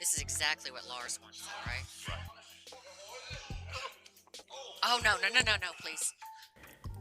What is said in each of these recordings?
This is exactly what Lars wants, right? Oh, no, no, no, no, no, please.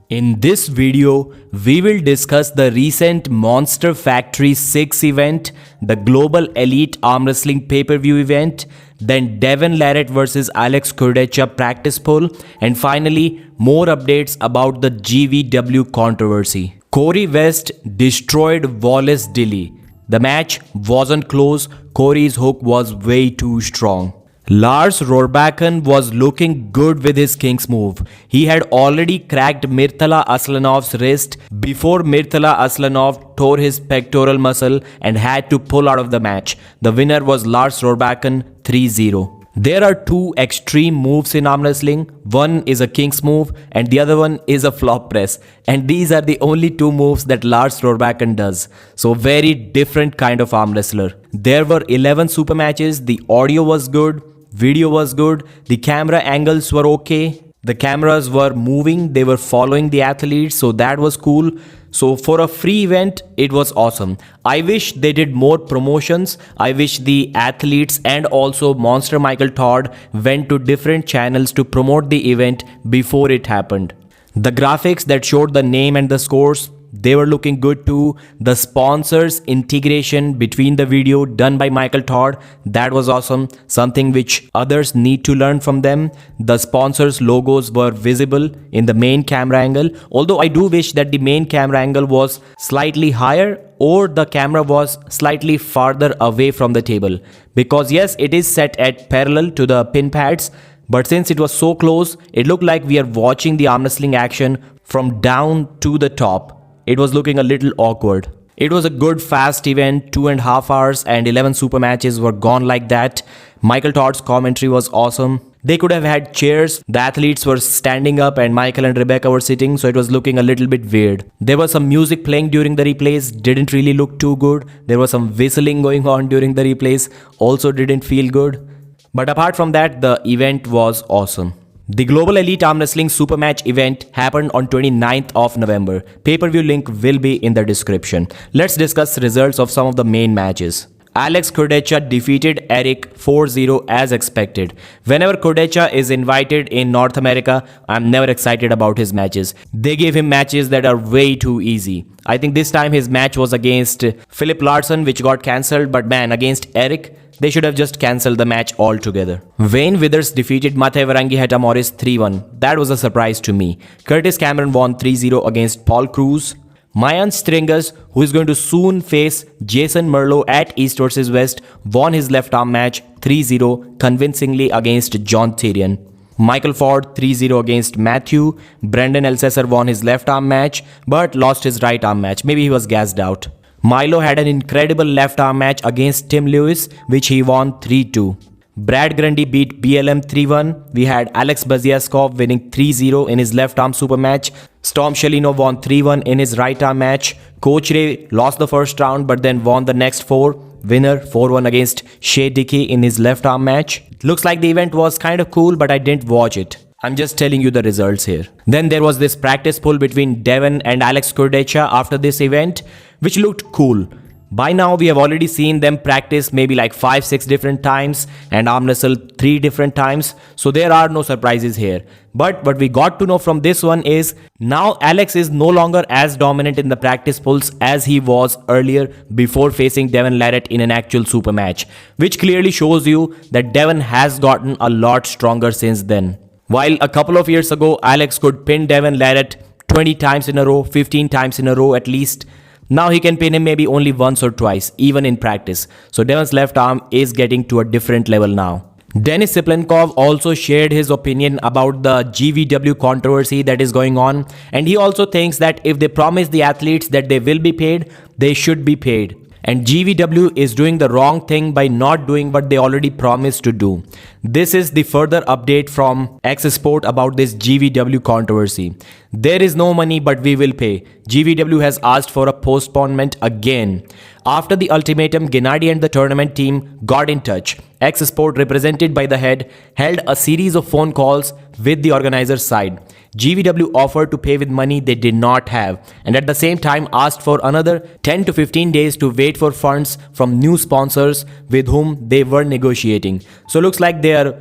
In this video, we will discuss the recent Monster Factory 6 event, the Global Elite Arm Wrestling pay-per-view event, then Devon LARRATT vs Alex KURDECHA practice poll, and finally, more updates about the GVW controversy. Corey West destroyed Wallace Dilly. The match wasn't close, Corey's hook was way too strong. Lars Rohrbachen was looking good with his King's move. He had already cracked Mirthala Aslanov's wrist before Mirthala Aslanov tore his pectoral muscle and had to pull out of the match. The winner was Lars Rohrbachen 3-0. There are two extreme moves in arm wrestling. One is a King's move and the other one is a flop press. And these are the only two moves that Lars Rohrbachen does. So very different kind of arm wrestler. There were 11 super matches. The audio was good. Video was good. The camera angles were okay. The cameras were moving. They were following the athletes. So that was cool. So for a free event, it was awesome. I wish they did more promotions. I wish the athletes and also Monster Michael Todd went to different channels to promote the event before it happened. The graphics that showed the name and the scores, they were looking good too. The sponsors integration between the video done by Michael Todd, that was awesome. Something which others need to learn from them. The sponsors logos were visible in the main camera angle. Although I do wish that the main camera angle was slightly higher or the camera was slightly farther away from the table. Because yes, it is set at parallel to the pin pads. But since it was so close, it looked like we are watching the arm wrestling action from down to the top. It was looking a little awkward. It was a good fast event, 2.5 hours and 11 super matches were gone like that. Michael Todd's commentary was awesome. They could have had chairs. The athletes were standing up and Michael and Rebecca were sitting, so it was looking a little bit weird. There was some music playing during the replays, didn't really look too good. There was some whistling going on during the replays, also didn't feel good. But apart from that, the event was awesome. The Global Elite Arm Wrestling Super Match event happened on 29th of November. Pay-per-view link will be in the description. Let's discuss results of some of the main matches. Alex KURDECHA defeated Eric 4-0 as expected. Whenever KURDECHA is invited in North America, I'm never excited about his matches. They gave him matches that are way too easy. I think this time his match was against Philip Larson, which got cancelled, but man, against Eric, they should have just cancelled the match altogether. Wayne Withers defeated Matej Varangieta Morris 3-1. That was a surprise to me. Curtis Cameron won 3-0 against Paul Cruz. Mayan Stringas, who is going to soon face Jason Merlo at East vs West, won his left arm match 3-0 convincingly against John Tyrion. Michael Ford 3-0 against Matthew. Brendan Elsesser won his left arm match but lost his right arm match. Maybe he was gassed out. Milo had an incredible left arm match against Tim Lewis, which he won 3-2. Brad Grundy beat BLM 3-1. We had Alex Baziaskov winning 3-0 in his left arm super match. Storm Shalino won 3-1 in his right arm match. Coach Ray lost the first round but then won the next 4. Winner 4-1 against Shea Dickey in his left arm match. Looks like the event was kind of cool, but I didn't watch it. I'm just telling you the results here. Then there was this practice poll between Devon and Alex KURDECHA after this event, which looked cool. By now, we have already seen them practice maybe like 5-6 different times and arm wrestle 3 different times. So there are no surprises here. But what we got to know from this one is now Alex is no longer as dominant in the practice polls as he was earlier before facing Devon LARRATT in an actual super match, which clearly shows you that Devon has gotten a lot stronger since then. While a couple of years ago, Alex could pin Devon LARRATT 20 times in a row, 15 times in a row at least. Now he can pin him maybe only once or twice, even in practice. So Devon's left arm is getting to a different level now. Denis Siplenkov also shared his opinion about the GVW controversy that is going on. And he also thinks that if they promise the athletes that they will be paid, they should be paid. And GVW is doing the wrong thing by not doing what they already promised to do. This is the further update from X Sport about this GVW controversy. There is no money but we will pay. GVW has asked for a postponement again. After the ultimatum, Genadi and the tournament team got in touch. X Sport, represented by the head, held a series of phone calls with the organizer's side. GVW offered to pay with money they did not have, and at the same time asked for another 10 to 15 days to wait for funds from new sponsors with whom they were negotiating. So looks like they are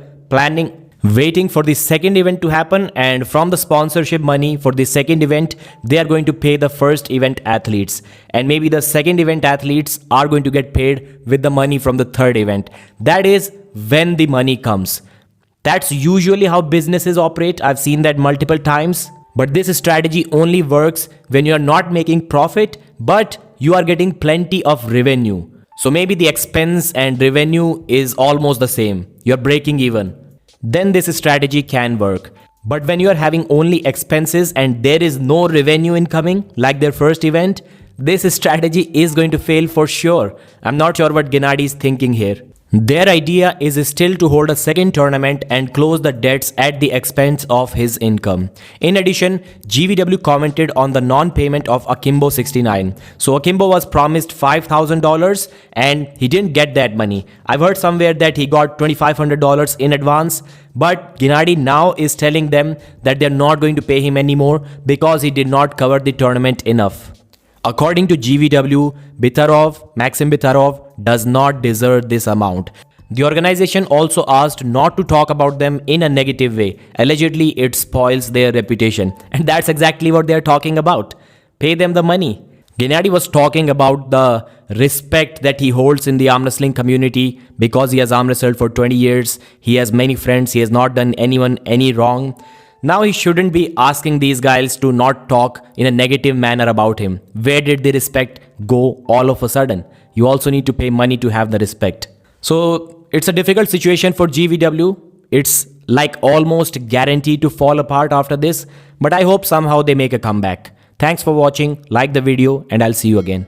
waiting for the second event to happen, and from the sponsorship money for the second event they are going to pay the first event athletes, and maybe the second event athletes are going to get paid with the money from the third event. That is when the money comes. That's usually how businesses operate. I've seen that multiple times. But this strategy only works when you are not making profit, but you are getting plenty of revenue. So maybe the expense and revenue is almost the same. You're breaking even. Then this strategy can work. But when you are having only expenses and there is no revenue incoming, like their first event, this strategy is going to fail for sure. I'm not sure what Genadi is thinking here. Their idea is still to hold a second tournament and close the debts at the expense of his income. In addition, GVW commented on the non-payment of Akimbo 69. So Akimbo was promised $5,000 and he didn't get that money. I've heard somewhere that he got $2,500 in advance, but Genadi now is telling them that they're not going to pay him anymore because he did not cover the tournament enough. According to GVW, Maxim Bitarov does not deserve this amount. The organization also asked not to talk about them in a negative way. Allegedly, it spoils their reputation. And that's exactly what they're talking about. Pay them the money. Genadi was talking about the respect that he holds in the arm wrestling community because he has arm wrestled for 20 years. He has many friends. He has not done anyone any wrong. Now he shouldn't be asking these guys to not talk in a negative manner about him. Where did the respect go all of a sudden? You also need to pay money to have the respect. So it's a difficult situation for GVW. It's like almost guaranteed to fall apart after this. But I hope somehow they make a comeback. Thanks for watching. Like the video and I'll see you again.